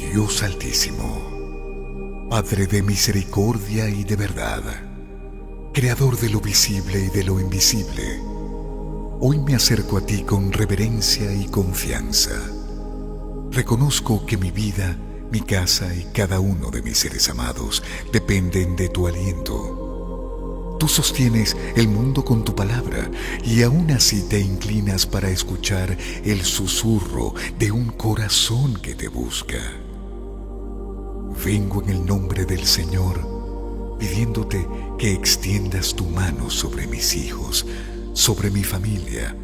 Dios Altísimo, Padre de misericordia y de verdad, Creador de lo visible y de lo invisible, hoy me acerco a ti con reverencia y confianza. Reconozco que mi vida, mi casa y cada uno de mis seres amados dependen de tu aliento. Tú sostienes el mundo con tu palabra y aún así te inclinas para escuchar el susurro de un corazón que te busca. Vengo en el nombre del Señor, pidiéndote que extiendas tu mano sobre mis hijos, sobre mi familia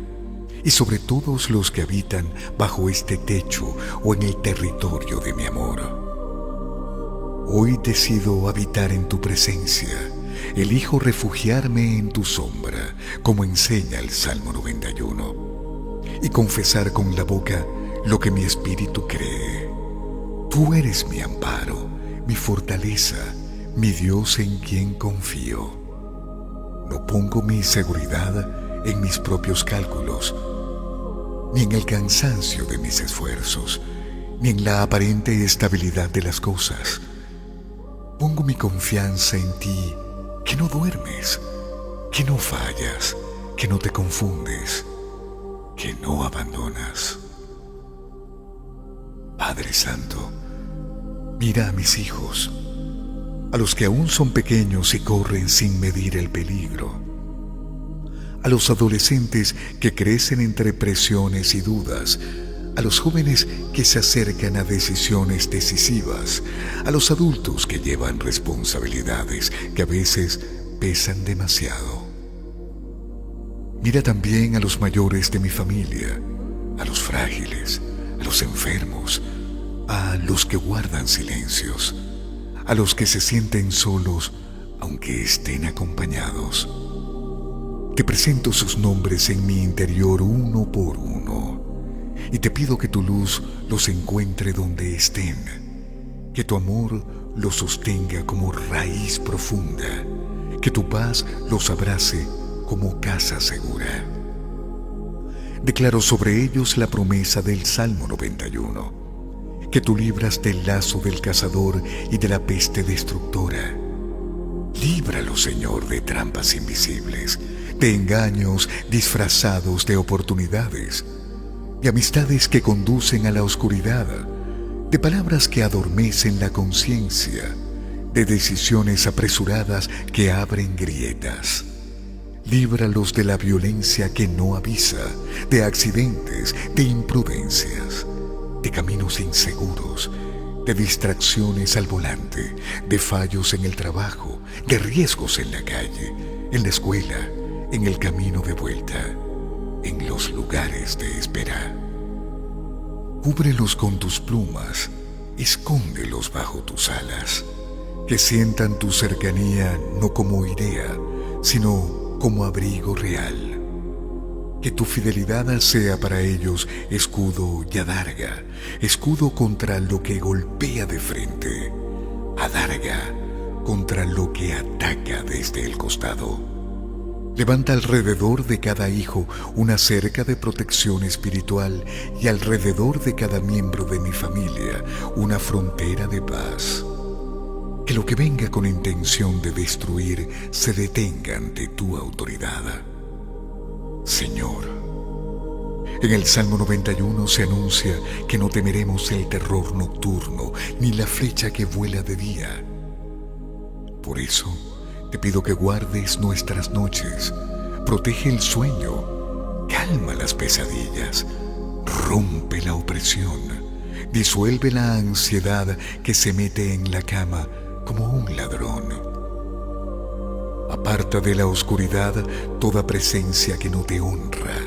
y sobre todos los que habitan bajo este techo o en el territorio de mi amor. Hoy decido habitar en tu presencia, elijo refugiarme en tu sombra, como enseña el Salmo 91, y confesar con la boca lo que mi espíritu cree. Tú eres mi amparo, mi fortaleza, mi Dios en quien confío. No pongo mi seguridad en mis propios cálculos, ni en el cansancio de mis esfuerzos, ni en la aparente estabilidad de las cosas. Pongo mi confianza en ti, que no duermes, que no fallas, que no te confundes, que no abandonas. Padre Santo, mira a mis hijos, a los que aún son pequeños y corren sin medir el peligro, a los adolescentes que crecen entre presiones y dudas, a los jóvenes que se acercan a decisiones decisivas, a los adultos que llevan responsabilidades que a veces pesan demasiado. Mira también a los mayores de mi familia, a los frágiles, a los enfermos, a los que guardan silencios, a los que se sienten solos aunque estén acompañados. Te presento sus nombres en mi interior uno por uno y te pido que tu luz los encuentre donde estén, que tu amor los sostenga como raíz profunda, que tu paz los abrace como casa segura. Declaro sobre ellos la promesa del Salmo 91, que tú libras del lazo del cazador y de la peste destructora. Líbralos, Señor, de trampas invisibles, de engaños disfrazados de oportunidades, de amistades que conducen a la oscuridad, de palabras que adormecen la conciencia, de decisiones apresuradas que abren grietas. Líbralos de la violencia que no avisa, de accidentes, de imprudencias, de caminos inseguros, de distracciones al volante, de fallos en el trabajo, de riesgos en la calle, en la escuela, en el camino de vuelta, en los lugares de espera. Cúbrelos con tus plumas, escóndelos bajo tus alas, que sientan tu cercanía no como idea, sino como abrigo real. Que tu fidelidad sea para ellos escudo y adarga, escudo contra lo que golpea de frente, adarga contra lo que ataca desde el costado. Levanta alrededor de cada hijo una cerca de protección espiritual y alrededor de cada miembro de mi familia una frontera de paz. Que lo que venga con intención de destruir se detenga ante tu autoridad. Señor, en el Salmo 91 se anuncia que no temeremos el terror nocturno ni la flecha que vuela de día. Por eso, te pido que guardes nuestras noches, protege el sueño, calma las pesadillas, rompe la opresión, disuelve la ansiedad que se mete en la cama como un ladrón. Aparta de la oscuridad toda presencia que no te honra.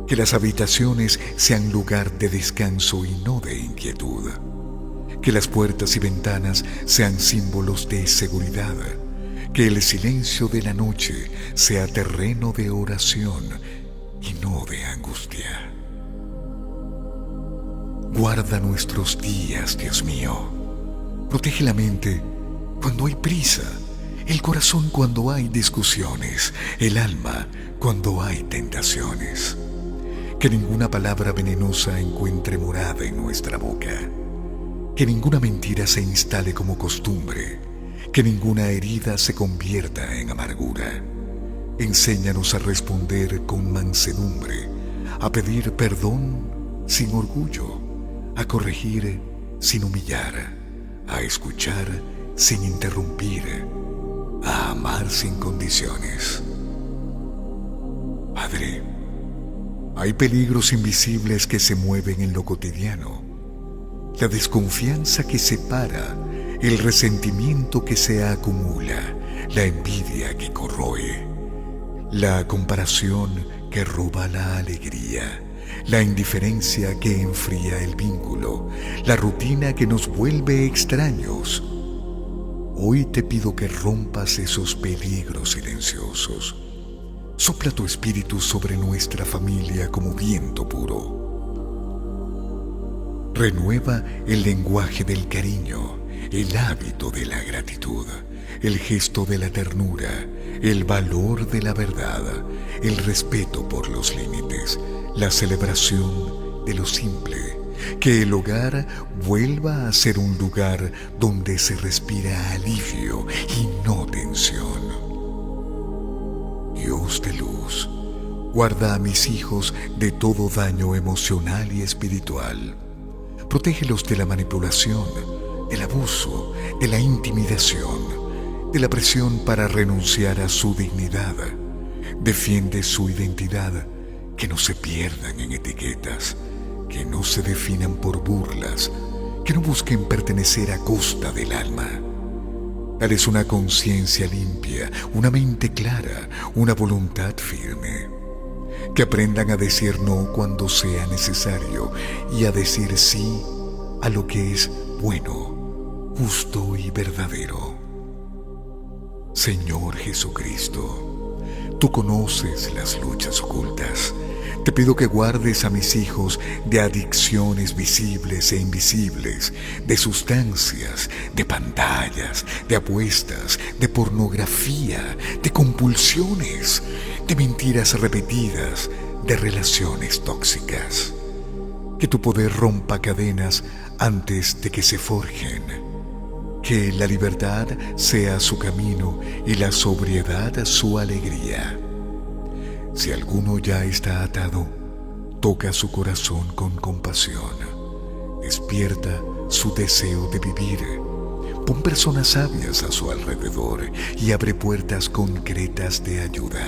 Que las habitaciones sean lugar de descanso y no de inquietud. Que las puertas y ventanas sean símbolos de seguridad. Que el silencio de la noche sea terreno de oración y no de angustia. Guarda nuestros días, Dios mío. Protege la mente cuando hay prisa, el corazón cuando hay discusiones, el alma cuando hay tentaciones. Que ninguna palabra venenosa encuentre morada en nuestra boca. Que ninguna mentira se instale como costumbre, que ninguna herida se convierta en amargura. Enséñanos a responder con mansedumbre, a pedir perdón sin orgullo, a corregir sin humillar, a escuchar sin interrumpir, a amar sin condiciones. Padre, hay peligros invisibles que se mueven en lo cotidiano. La desconfianza que separa, el resentimiento que se acumula, la envidia que corroe, la comparación que roba la alegría, la indiferencia que enfría el vínculo, la rutina que nos vuelve extraños. Hoy te pido que rompas esos peligros silenciosos. Sopla tu espíritu sobre nuestra familia como viento puro. Renueva el lenguaje del cariño, el hábito de la gratitud, el gesto de la ternura, el valor de la verdad, el respeto por los límites, la celebración de lo simple. Que el hogar vuelva a ser un lugar donde se respira alivio y no tensión. Dios de luz, guarda a mis hijos de todo daño emocional y espiritual. Protégelos de la manipulación, del abuso, de la intimidación, de la presión para renunciar a su dignidad. Defiende su identidad, que no se pierdan en etiquetas, que no se definan por burlas, que no busquen pertenecer a costa del alma. Dales una conciencia limpia, una mente clara, una voluntad firme. Que aprendan a decir no cuando sea necesario y a decir sí a lo que es bueno, justo y verdadero. Señor Jesucristo, tú conoces las luchas ocultas. Te pido que guardes a mis hijos de adicciones visibles e invisibles, de sustancias, de pantallas, de apuestas, de pornografía, de compulsiones, de mentiras repetidas, de relaciones tóxicas. Que tu poder rompa cadenas antes de que se forjen. Que la libertad sea su camino y la sobriedad su alegría. Si alguno ya está atado, toca su corazón con compasión. Despierta su deseo de vivir. Pon personas sabias a su alrededor y abre puertas concretas de ayuda.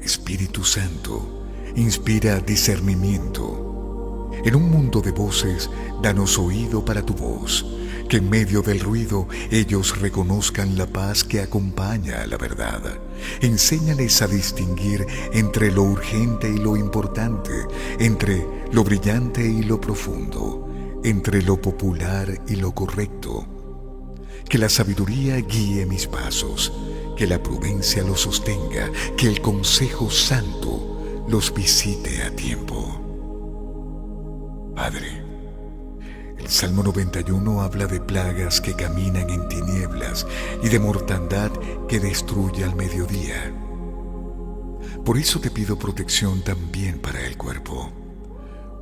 Espíritu Santo, inspira discernimiento. En un mundo de voces, danos oído para tu voz. Que en medio del ruido ellos reconozcan la paz que acompaña a la verdad. Enséñales a distinguir entre lo urgente y lo importante, entre lo brillante y lo profundo, entre lo popular y lo correcto. Que la sabiduría guíe mis pasos, que la prudencia los sostenga, que el consejo santo los visite a tiempo. Padre, el Salmo 91 habla de plagas que caminan en tinieblas y de mortandad que destruye al mediodía. Por eso te pido protección también para el cuerpo.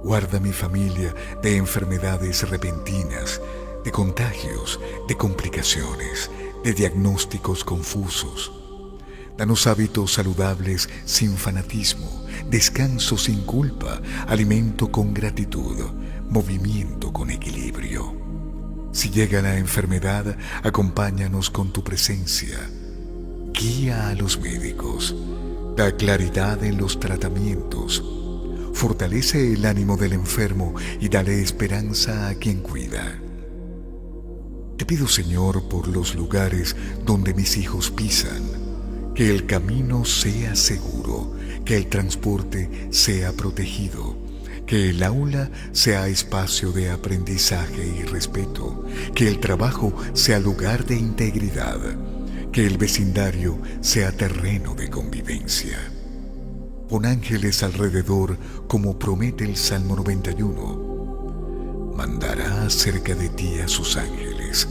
Guarda mi familia de enfermedades repentinas, de contagios, de complicaciones, de diagnósticos confusos. Danos hábitos saludables sin fanatismo, descanso sin culpa, alimento con gratitud, movimiento con equilibrio. Si llega la enfermedad, acompáñanos con tu presencia. Guía a los médicos, da claridad en los tratamientos, fortalece el ánimo del enfermo y dale esperanza a quien cuida. Te pido, Señor, por los lugares donde mis hijos pisan, que el camino sea seguro, que el transporte sea protegido, que el aula sea espacio de aprendizaje y respeto, que el trabajo sea lugar de integridad, que el vecindario sea terreno de convivencia. Pon ángeles alrededor como promete el Salmo 91. Mandará cerca de ti a sus ángeles.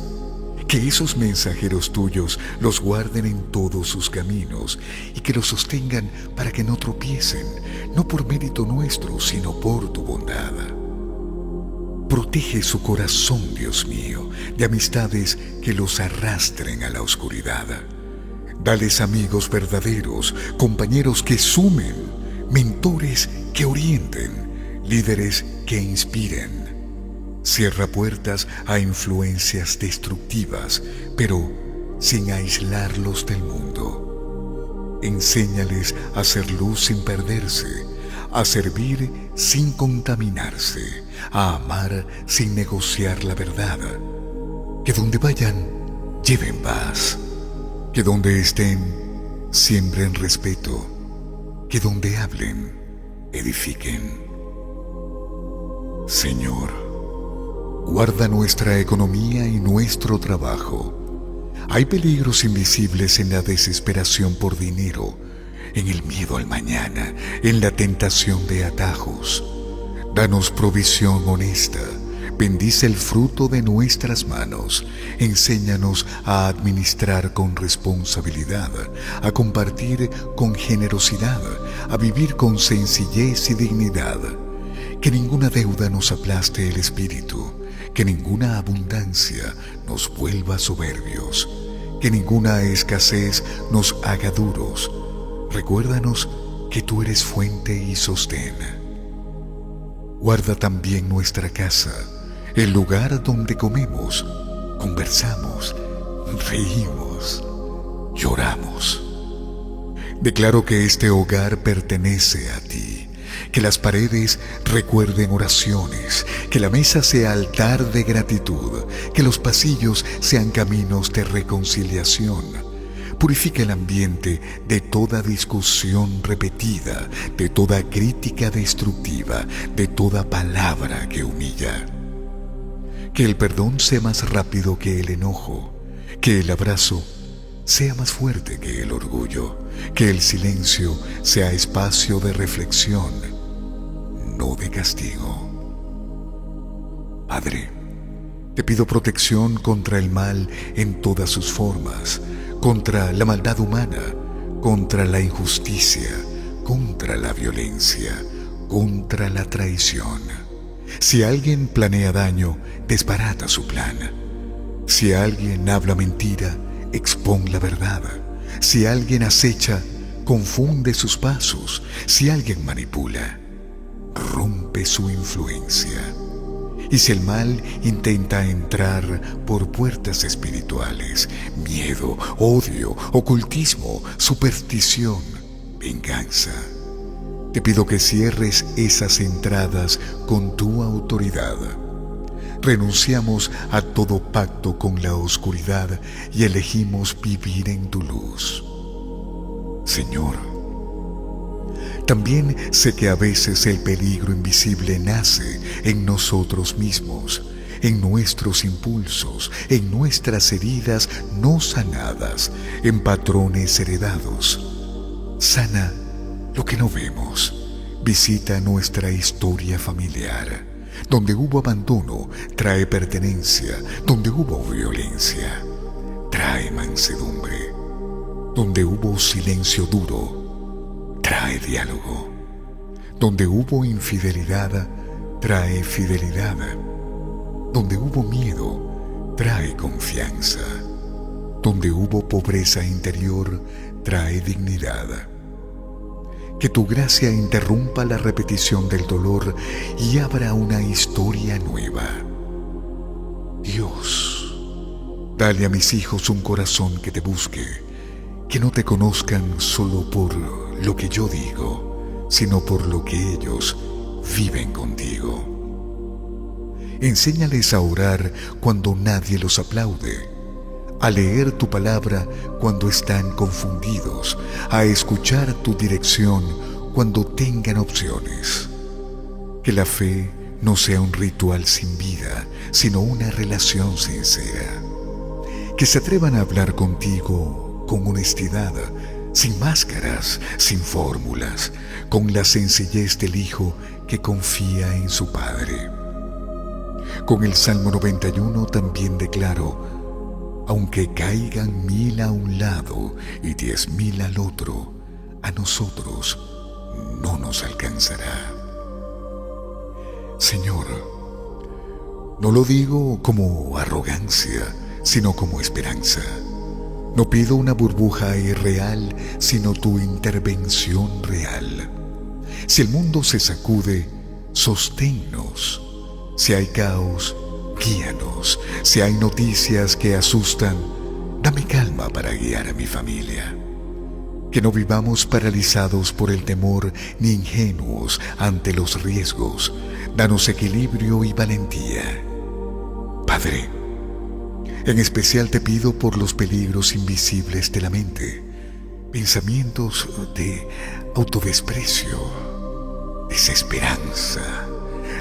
Que esos mensajeros tuyos los guarden en todos sus caminos y que los sostengan para que no tropiecen, no por mérito nuestro, sino por tu bondad. Protege su corazón, Dios mío, de amistades que los arrastren a la oscuridad. Dales amigos verdaderos, compañeros que sumen, mentores que orienten, líderes que inspiren. Cierra puertas a influencias destructivas, pero sin aislarlos del mundo. Enséñales a hacer luz sin perderse, a servir sin contaminarse, a amar sin negociar la verdad. Que donde vayan, lleven paz. Que donde estén, siembren respeto. Que donde hablen, edifiquen. Señor, guarda nuestra economía y nuestro trabajo. Hay peligros invisibles en la desesperación por dinero, en el miedo al mañana, en la tentación de atajos. Danos provisión honesta, bendice el fruto de nuestras manos, enséñanos a administrar con responsabilidad, a compartir con generosidad, a vivir con sencillez y dignidad. Que ninguna deuda nos aplaste el espíritu, que ninguna abundancia nos vuelva soberbios, que ninguna escasez nos haga duros. Recuérdanos que tú eres fuente y sostén. Guarda también nuestra casa, el lugar donde comemos, conversamos, reímos, lloramos. Declaro que este hogar pertenece a ti, que las paredes recuerden oraciones, que la mesa sea altar de gratitud, que los pasillos sean caminos de reconciliación. Purifica el ambiente de toda discusión repetida, de toda crítica destructiva, de toda palabra que humilla. Que el perdón sea más rápido que el enojo, que el abrazo sea más fuerte que el orgullo, que el silencio sea espacio de reflexión, no de castigo. Padre, te pido protección contra el mal en todas sus formas, contra la maldad humana, contra la injusticia, contra la violencia, contra la traición. Si alguien planea daño, desbarata su plan. Si alguien habla mentira, expón la verdad. Si alguien acecha, confunde sus pasos. Si alguien manipula, rompe su influencia. Y si el mal intenta entrar por puertas espirituales, miedo, odio, ocultismo, superstición, venganza, te pido que cierres esas entradas con tu autoridad. Renunciamos a todo pacto con la oscuridad y elegimos vivir en tu luz. Señor, también sé que a veces el peligro invisible nace en nosotros mismos, en nuestros impulsos, en nuestras heridas no sanadas, en patrones heredados. Sana lo que no vemos. Visita nuestra historia familiar. Donde hubo abandono, trae pertenencia. Donde hubo violencia, trae mansedumbre. Donde hubo silencio duro, trae diálogo. Donde hubo infidelidad, trae fidelidad. Donde hubo miedo, trae confianza. Donde hubo pobreza interior, trae dignidad. Que tu gracia interrumpa la repetición del dolor y abra una historia nueva. Dios, dale a mis hijos un corazón que te busque, que no te conozcan solo por lo que yo digo, sino por lo que ellos viven contigo. Enséñales a orar cuando nadie los aplaude, a leer tu palabra cuando están confundidos, a escuchar tu dirección cuando tengan opciones. Que la fe no sea un ritual sin vida, sino una relación sincera. Que se atrevan a hablar contigo con honestidad, sin máscaras, sin fórmulas, con la sencillez del hijo que confía en su padre. Con el Salmo 91 también declaro: aunque caigan 1000 a un lado y 10,000 al otro, a nosotros no nos alcanzará. Señor, No lo digo como arrogancia, sino como esperanza. No pido una burbuja irreal, sino tu intervención real. Si el mundo se sacude, sosténnos. Si hay caos, guíanos. Si hay noticias que asustan, dame calma para guiar a mi familia. Que no vivamos paralizados por el temor ni ingenuos ante los riesgos. Danos equilibrio y valentía. Padre, en especial te pido por los peligros invisibles de la mente, pensamientos de autodesprecio, desesperanza,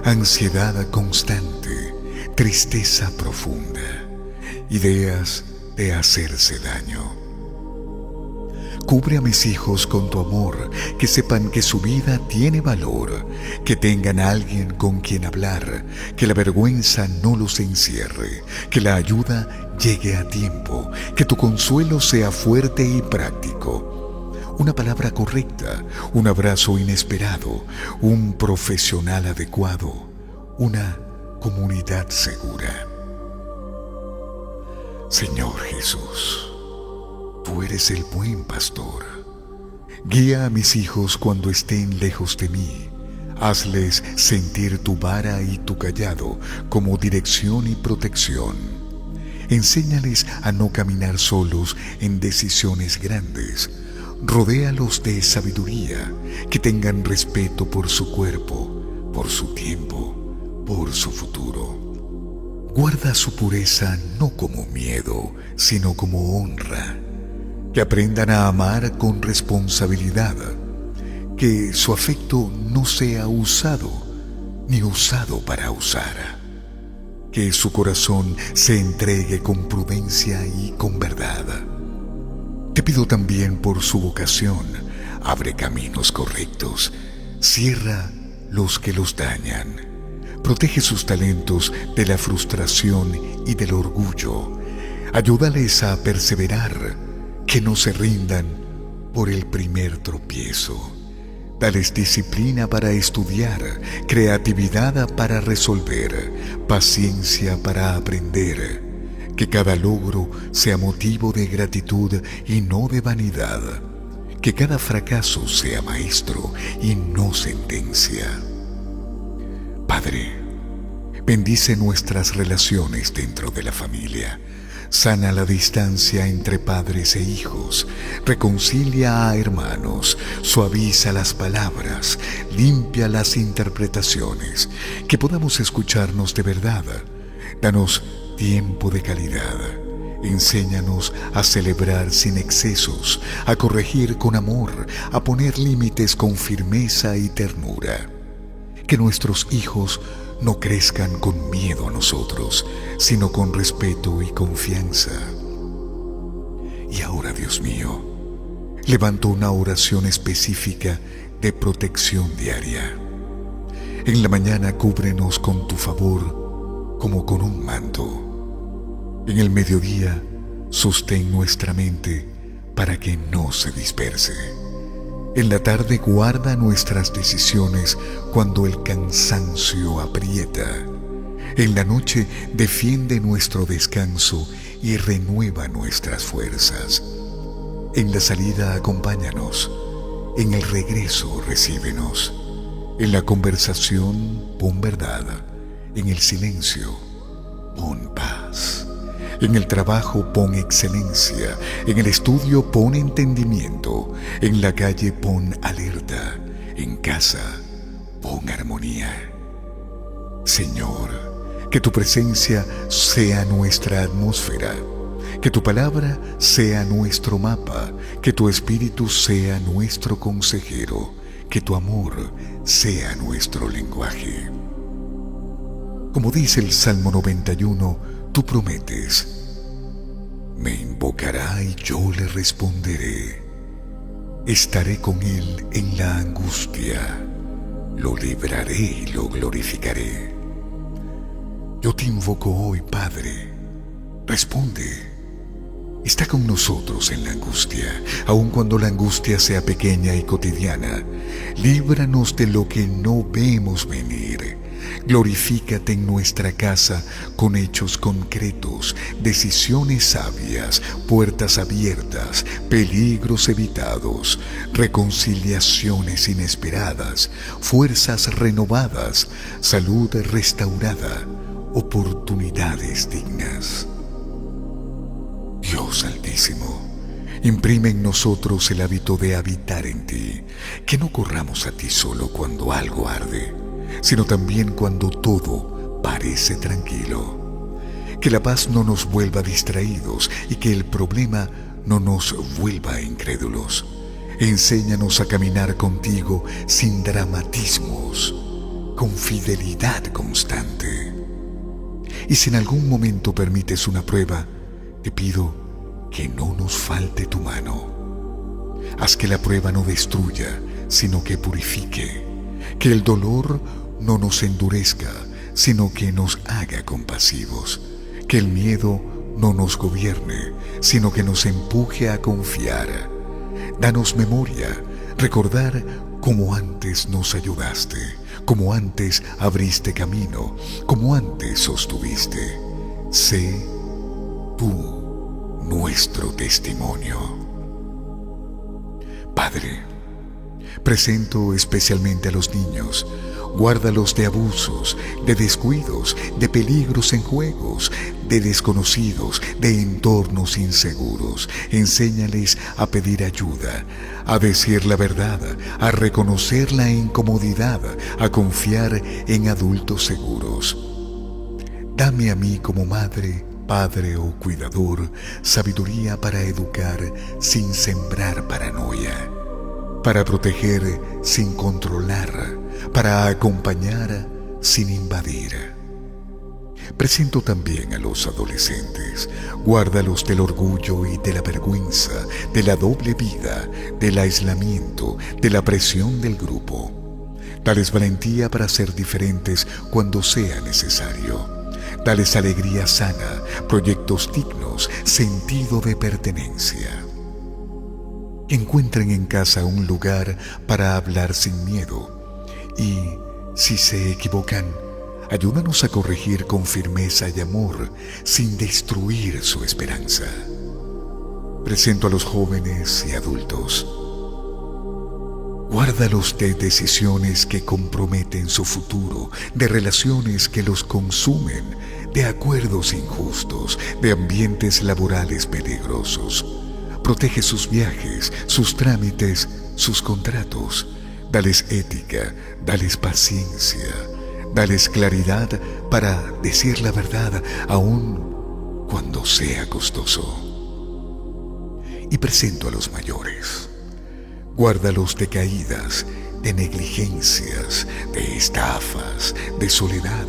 ansiedad constante, tristeza profunda, ideas de hacerse daño. Cubre a mis hijos con tu amor, que sepan que su vida tiene valor, que tengan a alguien con quien hablar, que la vergüenza no los encierre, que la ayuda llegue a tiempo, que tu consuelo sea fuerte y práctico. Una palabra correcta, un abrazo inesperado, un profesional adecuado, una comunidad segura. Señor Jesús, tú eres el buen pastor. Guía a mis hijos cuando estén lejos de mí. Hazles sentir tu vara y tu cayado como dirección y protección. Enséñales a no caminar solos en decisiones grandes. Rodéalos de sabiduría, que tengan respeto por su cuerpo, por su tiempo, por su futuro. Guarda su pureza no como miedo, sino como honra. Que aprendan a amar con responsabilidad, que su afecto no sea usado, ni usado para usar, que su corazón se entregue con prudencia y con verdad. Te pido también por su vocación, abre caminos correctos, cierra los que los dañan, protege sus talentos de la frustración y del orgullo, ayúdales a perseverar, que no se rindan por el primer tropiezo. Dales disciplina para estudiar, creatividad para resolver, paciencia para aprender. Que cada logro sea motivo de gratitud y no de vanidad. Que cada fracaso sea maestro y no sentencia. Padre, bendice nuestras relaciones dentro de la familia. Sana la distancia entre padres e hijos, reconcilia a hermanos, suaviza las palabras, limpia las interpretaciones, que podamos escucharnos de verdad. Danos tiempo de calidad. Enséñanos a celebrar sin excesos, a corregir con amor, a poner límites con firmeza y ternura. Que nuestros hijos no crezcan con miedo a nosotros, sino con respeto y confianza. Y ahora, Dios mío, levanto una oración específica de protección diaria. En la mañana cúbrenos con tu favor como con un manto. En el mediodía sostén nuestra mente para que no se disperse. En la tarde guarda nuestras decisiones cuando el cansancio aprieta. En la noche defiende nuestro descanso y renueva nuestras fuerzas. En la salida acompáñanos, en el regreso recíbenos. En la conversación pon verdad, en el silencio pon paz. En el trabajo pon excelencia, en el estudio pon entendimiento, en la calle pon alerta, en casa pon armonía. Señor, que tu presencia sea nuestra atmósfera, que tu palabra sea nuestro mapa, que tu espíritu sea nuestro consejero, que tu amor sea nuestro lenguaje. Como dice el Salmo 91, tú prometes, me invocará y yo le responderé. Estaré con él en la angustia, lo libraré y lo glorificaré. Yo te invoco hoy, Padre, responde. Está con nosotros en la angustia, aun cuando la angustia sea pequeña y cotidiana. Líbranos de lo que no vemos venir. Glorifícate en nuestra casa con hechos concretos, decisiones sabias, puertas abiertas, peligros evitados, reconciliaciones inesperadas, fuerzas renovadas, salud restaurada, oportunidades dignas. Dios Altísimo, imprime en nosotros el hábito de habitar en ti, que no corramos a ti solo cuando algo arde, sino también cuando todo parece tranquilo. Que la paz no nos vuelva distraídos y que el problema no nos vuelva incrédulos. Enséñanos a caminar contigo sin dramatismos, con fidelidad constante. Y si en algún momento permites una prueba, te pido que no nos falte tu mano. Haz que la prueba no destruya, sino que purifique. Que el dolor no nos endurezca, sino que nos haga compasivos. Que el miedo no nos gobierne, sino que nos empuje a confiar. Danos memoria, recordar cómo antes nos ayudaste, cómo antes abriste camino, cómo antes sostuviste. Sé tú nuestro testimonio. Padre, presento especialmente a los niños. Guárdalos de abusos, de descuidos, de peligros en juegos, de desconocidos, de entornos inseguros. Enséñales a pedir ayuda, a decir la verdad, a reconocer la incomodidad, a confiar en adultos seguros. Dame a mí como madre, padre o cuidador sabiduría para educar sin sembrar paranoia, para proteger sin controlar, para acompañar sin invadir. Presento también a los adolescentes. Guárdalos del orgullo y de la vergüenza, de la doble vida, del aislamiento, de la presión del grupo. Dales valentía para ser diferentes cuando sea necesario. Dales alegría sana, proyectos dignos, sentido de pertenencia. Encuentren en casa un lugar para hablar sin miedo. Y, si se equivocan, ayúdanos a corregir con firmeza y amor, sin destruir su esperanza. Presento a los jóvenes y adultos. Guárdalos de decisiones que comprometen su futuro, de relaciones que los consumen, de acuerdos injustos, de ambientes laborales peligrosos. Protege sus viajes, sus trámites, sus contratos. Dales ética, dales paciencia, dales claridad para decir la verdad aun cuando sea costoso. Y presento a los mayores. Guárdalos de caídas, de negligencias, de estafas, de soledad.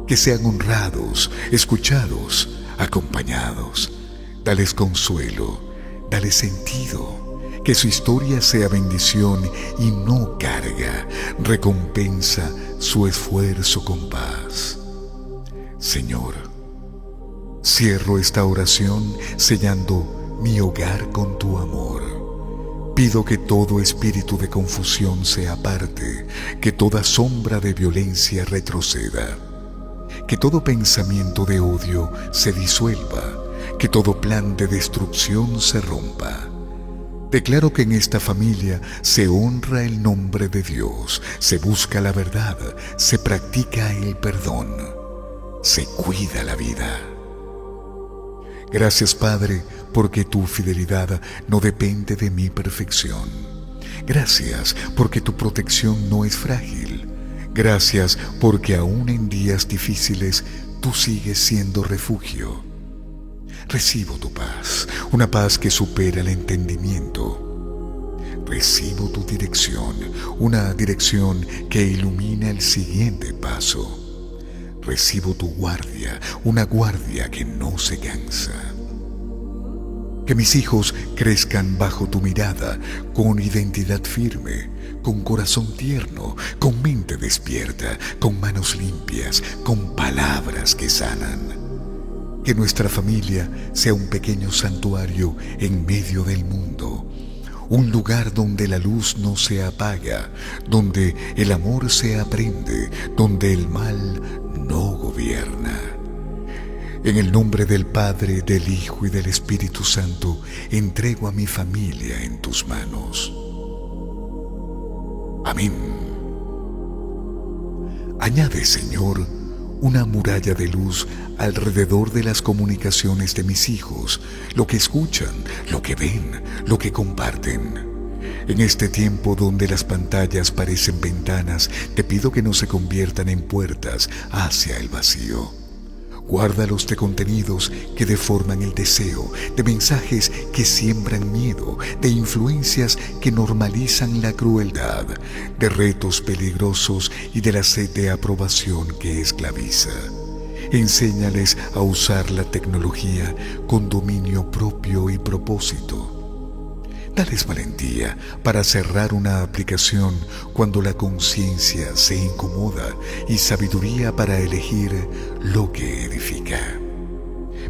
Que sean honrados, escuchados, acompañados. Dales consuelo, dales sentido. Que su historia sea bendición y no carga. Recompensa su esfuerzo con paz. Señor, cierro esta oración sellando mi hogar con tu amor. Pido que todo espíritu de confusión se aparte, que toda sombra de violencia retroceda, que todo pensamiento de odio se disuelva, que todo plan de destrucción se rompa. Declaro que en esta familia se honra el nombre de Dios, se busca la verdad, se practica el perdón, se cuida la vida. Gracias, Padre, porque tu fidelidad no depende de mi perfección. Gracias porque tu protección no es frágil. Gracias porque aún en días difíciles tú sigues siendo refugio. Recibo tu paz, una paz que supera el entendimiento. Recibo tu dirección, una dirección que ilumina el siguiente paso. Recibo tu guardia, una guardia que no se cansa. Que mis hijos crezcan bajo tu mirada, con identidad firme, con corazón tierno, con mente despierta, con manos limpias, con palabras que sanan. Que nuestra familia sea un pequeño santuario en medio del mundo, un lugar donde la luz no se apaga, donde el amor se aprende, donde el mal no gobierna. En el nombre del Padre, del Hijo y del Espíritu Santo, entrego a mi familia en tus manos. Amén. Añade, Señor, una muralla de luz alrededor de las comunicaciones de mis hijos, lo que escuchan, lo que ven, lo que comparten. En este tiempo donde las pantallas parecen ventanas, te pido que no se conviertan en puertas hacia el vacío. Guárdalos de contenidos que deforman el deseo, de mensajes que siembran miedo, de influencias que normalizan la crueldad, de retos peligrosos y de la sed de aprobación que esclaviza. Enséñales a usar la tecnología con dominio propio y propósito. Dales valentía para cerrar una aplicación cuando la conciencia se incomoda y sabiduría para elegir lo que edifica.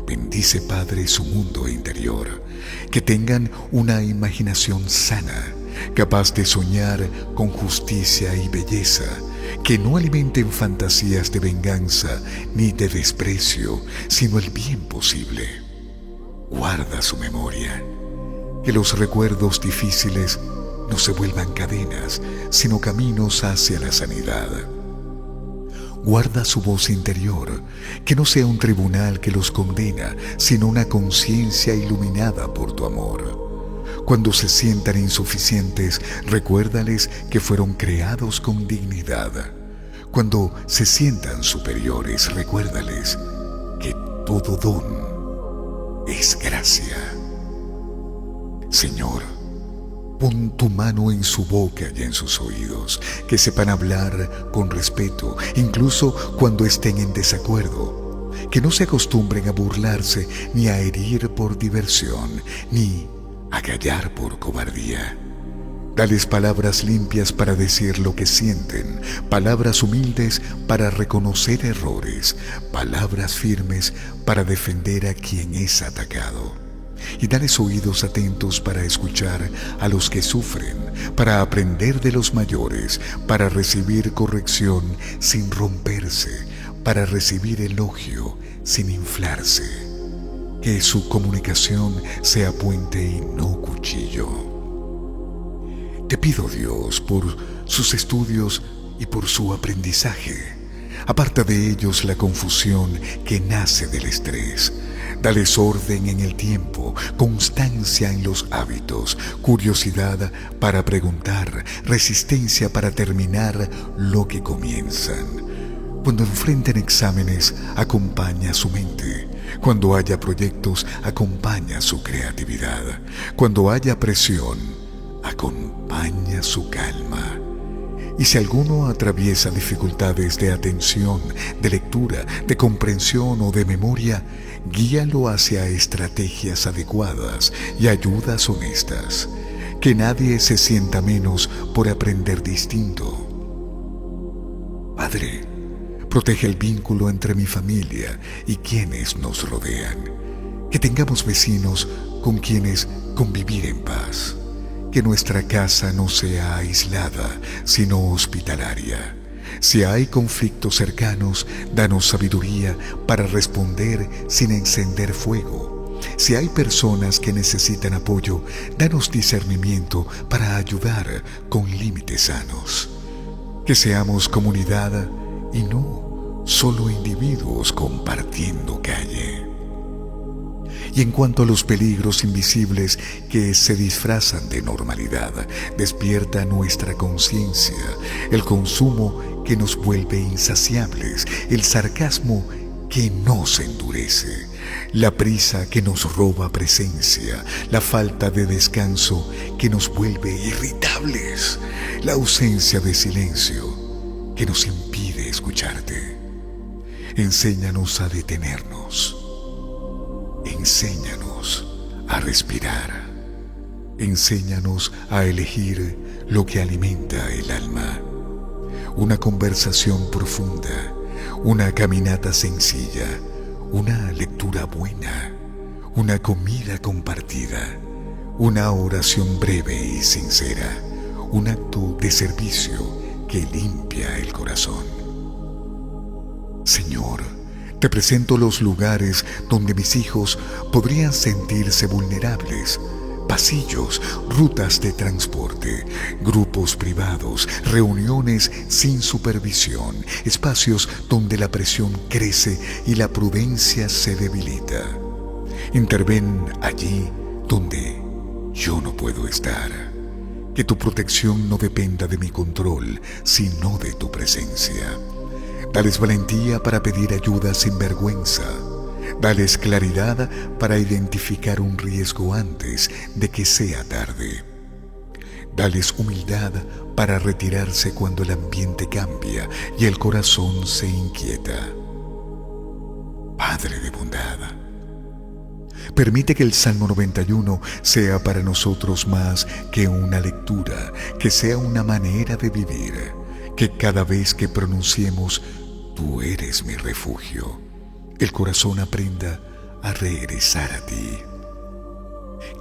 Bendice, Padre, su mundo interior, que tengan una imaginación sana, capaz de soñar con justicia y belleza, que no alimenten fantasías de venganza ni de desprecio, sino el bien posible. Guarda su memoria. Que los recuerdos difíciles no se vuelvan cadenas, sino caminos hacia la sanidad. Guarda su voz interior, que no sea un tribunal que los condena, sino una conciencia iluminada por tu amor. Cuando se sientan insuficientes, recuérdales que fueron creados con dignidad. Cuando se sientan superiores, recuérdales que todo don es gracia. Señor, pon tu mano en su boca y en sus oídos, que sepan hablar con respeto, incluso cuando estén en desacuerdo, que no se acostumbren a burlarse ni a herir por diversión, ni a callar por cobardía. Dales palabras limpias para decir lo que sienten, palabras humildes para reconocer errores, palabras firmes para defender a quien es atacado. Y dales oídos atentos para escuchar a los que sufren, para aprender de los mayores, para recibir corrección sin romperse, para recibir elogio sin inflarse. Que su comunicación sea puente y no cuchillo. Te pido, Dios, por sus estudios y por su aprendizaje. Aparta de ellos la confusión que nace del estrés. Dales orden en el tiempo, constancia en los hábitos, curiosidad para preguntar, resistencia para terminar lo que comienzan. Cuando enfrenten exámenes, acompaña su mente. Cuando haya proyectos, acompaña su creatividad. Cuando haya presión, acompaña su calma. Y si alguno atraviesa dificultades de atención, de lectura, de comprensión o de memoria, guíalo hacia estrategias adecuadas y ayudas honestas. Que nadie se sienta menos por aprender distinto. Padre, protege el vínculo entre mi familia y quienes nos rodean. Que tengamos vecinos con quienes convivir en paz. Que nuestra casa no sea aislada, sino hospitalaria. Si hay conflictos cercanos, danos sabiduría para responder sin encender fuego. Si hay personas que necesitan apoyo, danos discernimiento para ayudar con límites sanos. Que seamos comunidad y no solo individuos compartiendo calle. Y en cuanto a los peligros invisibles que se disfrazan de normalidad, despierta nuestra conciencia, el consumo que nos vuelve insaciables, el sarcasmo que nos endurece, la prisa que nos roba presencia, la falta de descanso que nos vuelve irritables, la ausencia de silencio que nos impide escucharte. Enséñanos a detenernos. Enséñanos a respirar. Enséñanos a elegir lo que alimenta el alma. Una conversación profunda, una caminata sencilla, una lectura buena, una comida compartida, una oración breve y sincera, un acto de servicio que limpia el corazón. Señor, te presento los lugares donde mis hijos podrían sentirse vulnerables: pasillos, rutas de transporte, grupos privados, reuniones sin supervisión, espacios donde la presión crece y la prudencia se debilita. Interven allí donde yo no puedo estar. Que tu protección no dependa de mi control, sino de tu presencia. Dales valentía para pedir ayuda sin vergüenza. Dales claridad para identificar un riesgo antes de que sea tarde. Dales humildad para retirarse cuando el ambiente cambia y el corazón se inquieta. Padre de bondad, permite que el Salmo 91 sea para nosotros más que una lectura, que sea una manera de vivir, que cada vez que pronunciemos "Tú eres mi refugio", el corazón aprenda a regresar a ti.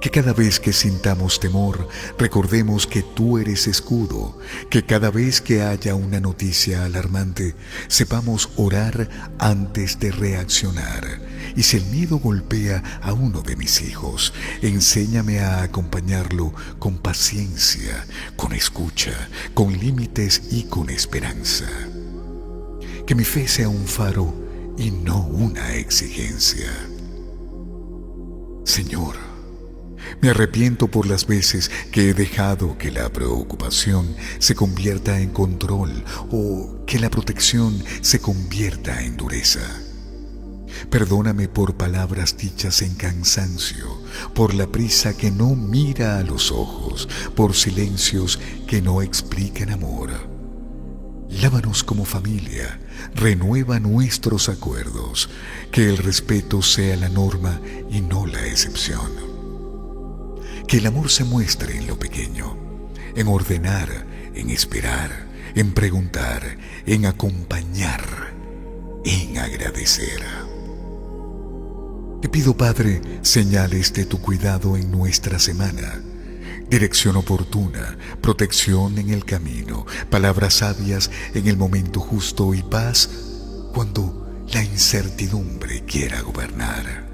Que cada vez que sintamos temor, recordemos que tú eres escudo. Que cada vez que haya una noticia alarmante, sepamos orar antes de reaccionar. Y si el miedo golpea a uno de mis hijos, enséñame a acompañarlo con paciencia, con escucha, con límites y con esperanza. Que mi fe sea un faro y no una exigencia. Señor, me arrepiento por las veces que he dejado que la preocupación se convierta en control o que la protección se convierta en dureza. Perdóname por palabras dichas en cansancio, por la prisa que no mira a los ojos, por silencios que no explican amor. Lávanos como familia, renueva nuestros acuerdos, que el respeto sea la norma y no la excepción. Que el amor se muestre en lo pequeño, en ordenar, en esperar, en preguntar, en acompañar, en agradecer. Te pido, Padre, señales de tu cuidado en nuestra semana, dirección oportuna, protección en el camino, palabras sabias en el momento justo y paz cuando la incertidumbre quiera gobernar.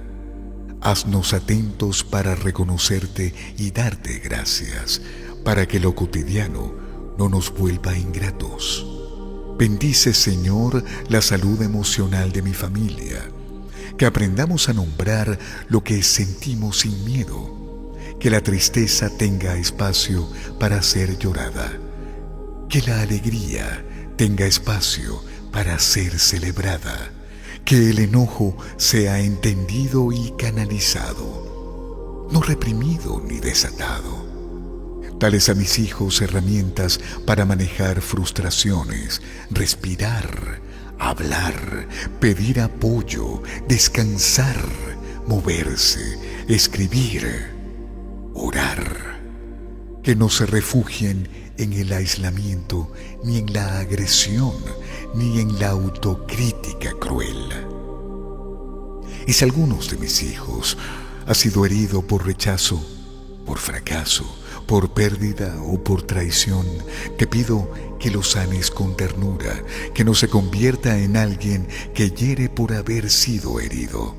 Haznos atentos para reconocerte y darte gracias, para que lo cotidiano no nos vuelva ingratos. Bendice, Señor, la salud emocional de mi familia, que aprendamos a nombrar lo que sentimos sin miedo, que la tristeza tenga espacio para ser llorada, que la alegría tenga espacio para ser celebrada, que el enojo sea entendido y canalizado, no reprimido ni desatado. Dales a mis hijos herramientas para manejar frustraciones, respirar, hablar, pedir apoyo, descansar, moverse, escribir, orar. Que no se refugien en el aislamiento, ni en la agresión, ni en la autocrítica cruel. Y si alguno de mis hijos ha sido herido por rechazo, por fracaso, por pérdida o por traición, te pido que lo sanes con ternura, que no se convierta en alguien que hiere por haber sido herido.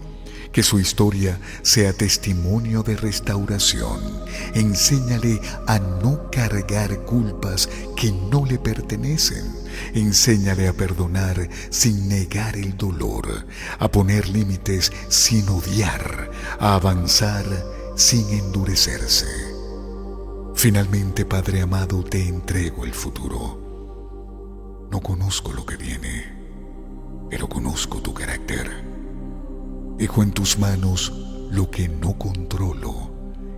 Que su historia sea testimonio de restauración. Enséñale a no cargar culpas que no le pertenecen. Enséñale a perdonar sin negar el dolor, a poner límites sin odiar, a avanzar sin endurecerse. Finalmente, Padre amado, te entrego el futuro. No conozco lo que viene, pero conozco tu carácter. Dejo en tus manos lo que no controlo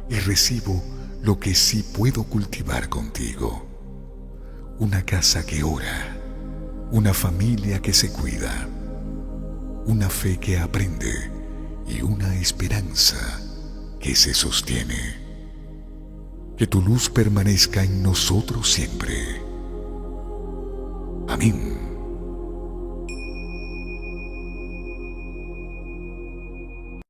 y recibo lo que sí puedo cultivar contigo. Una casa que ora, una familia que se cuida, una fe que aprende y una esperanza que se sostiene. Que tu luz permanezca en nosotros siempre. Amén.